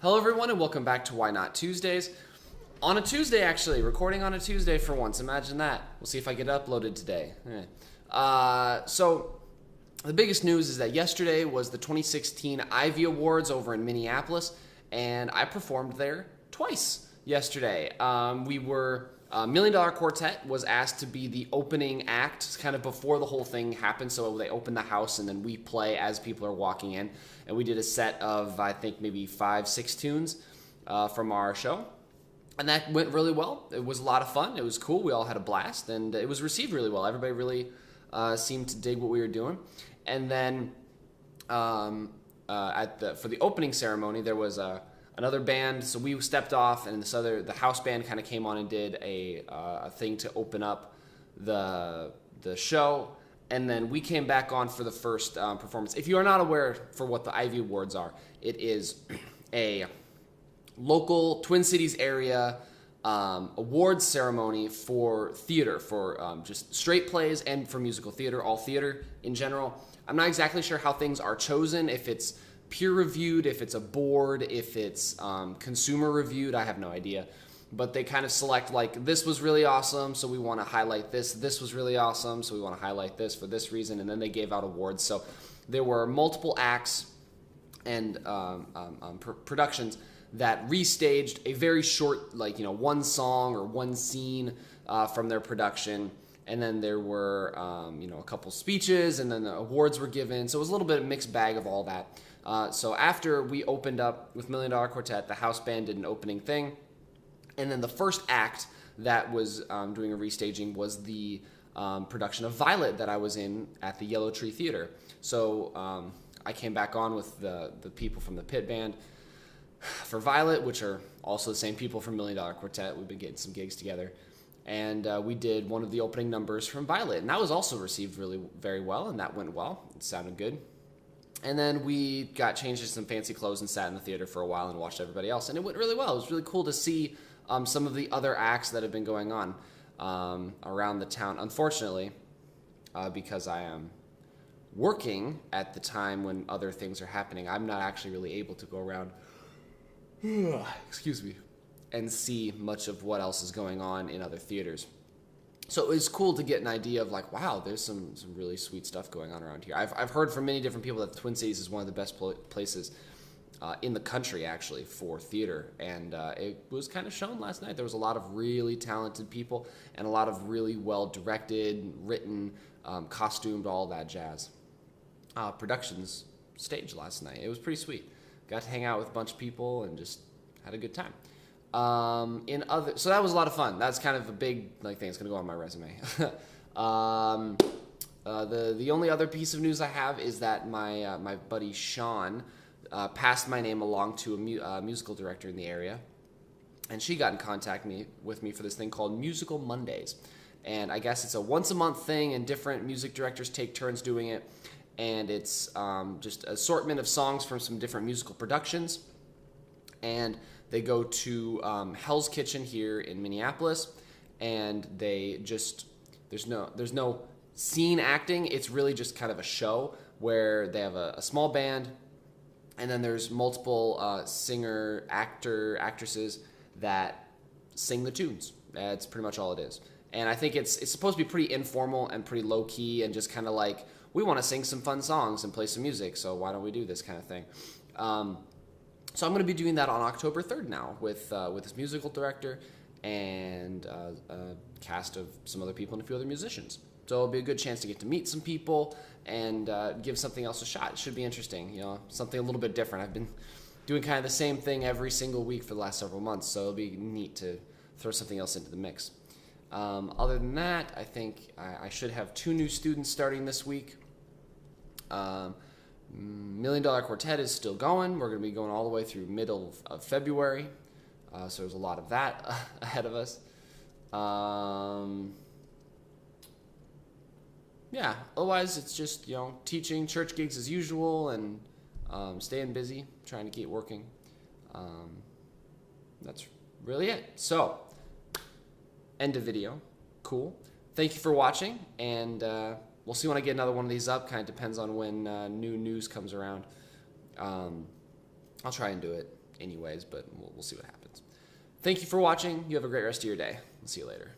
Hello everyone and welcome back to Why Not Tuesdays. On a Tuesday actually, recording on a Tuesday for once, imagine that. We'll see if I get it uploaded today. So the biggest news is that yesterday was the 2016 Ivy Awards over in Minneapolis, and I performed there twice yesterday. Million Dollar Quartet was asked to be the opening act kind of before the whole thing happened, so they opened the house and then we play as people are walking in, and we did a set of I think maybe 5-6 tunes from our show, and that went really well. It was a lot of fun. It was cool. We all had a blast, and it was received really well. Everybody really seemed to dig what we were doing. And then for the opening ceremony there was another band, so we stepped off, and the house band kind of came on and did a thing to open up the show, and then we came back on for the first performance. If you are not aware for what the Ivy Awards are, it is a local Twin Cities area awards ceremony for theater, for just straight plays and for musical theater, all theater in general. I'm not exactly sure how things are chosen, if it's peer-reviewed, if it's a board, if it's consumer-reviewed, I have no idea. But they kind of select, like, this was really awesome, so we want to highlight this. This was really awesome, so we want to highlight this for this reason. And then they gave out awards. So there were multiple acts and productions that restaged a very short, one song or one scene from their production. And then there were, a couple speeches, and then the awards were given. So it was a little bit of a mixed bag of all that. So after we opened up with Million Dollar Quartet, the house band did an opening thing. And then the first act that was doing a restaging was the production of Violet that I was in at the Yellow Tree Theater. So I came back on with the people from the pit band for Violet, which are also the same people from Million Dollar Quartet. We've been getting some gigs together. And we did one of the opening numbers from Violet, and that was also received very well, and that went well. It sounded good. And then we got changed to some fancy clothes and sat in the theater for a while and watched everybody else, and it went really well. It was really cool to see some of the other acts that have been going on around the town. Unfortunately, because I am working at the time when other things are happening, I'm not actually really able to go around excuse me, and see much of what else is going on in other theaters. So it was cool to get an idea of, like, wow, there's some really sweet stuff going on around here. I've heard from many different people that the Twin Cities is one of the best places in the country, actually, for theater. And it was kind of shown last night. There was a lot of really talented people and a lot of really well-directed, written, costumed, all that jazz. Productions staged last night. It was pretty sweet. Got to hang out with a bunch of people and just had a good time. So that was a lot of fun. That's kind of a big thing. It's gonna go on my resume. The only other piece of news I have is that my buddy Sean passed my name along to a musical director in the area, and she got in contact with me for this thing called Musical Mondays. And I guess it's a once a month thing, and different music directors take turns doing it. And it's just an assortment of songs from some different musical productions. And they go to Hell's Kitchen here in Minneapolis, and there's no scene acting. It's really just kind of a show where they have a small band, and then there's multiple singer, actresses that sing the tunes. That's pretty much all it is. And I think it's supposed to be pretty informal and pretty low key, and just kind of like, we want to sing some fun songs and play some music, so why don't we do this kind of thing? So I'm going to be doing that on October 3rd now with this musical director and a cast of some other people and a few other musicians. So it'll be a good chance to get to meet some people and give something else a shot. It should be interesting, something a little bit different. I've been doing kind of the same thing every single week for the last several months, so it'll be neat to throw something else into the mix. Other than that, I think I should have 2 new students starting this week. Million Dollar Quartet is still going. We're going to be going all the way through middle of February. So there's a lot of that ahead of us. Yeah, otherwise it's just, teaching, church gigs as usual, and staying busy, trying to keep working. That's really it. So, end of video. Cool. Thank you for watching, and we'll see when I get another one of these up. Kind of depends on when new news comes around. I'll try and do it. anyways, but we'll see what happens. Thank you for watching. You have a great rest of your day. We'll see you later.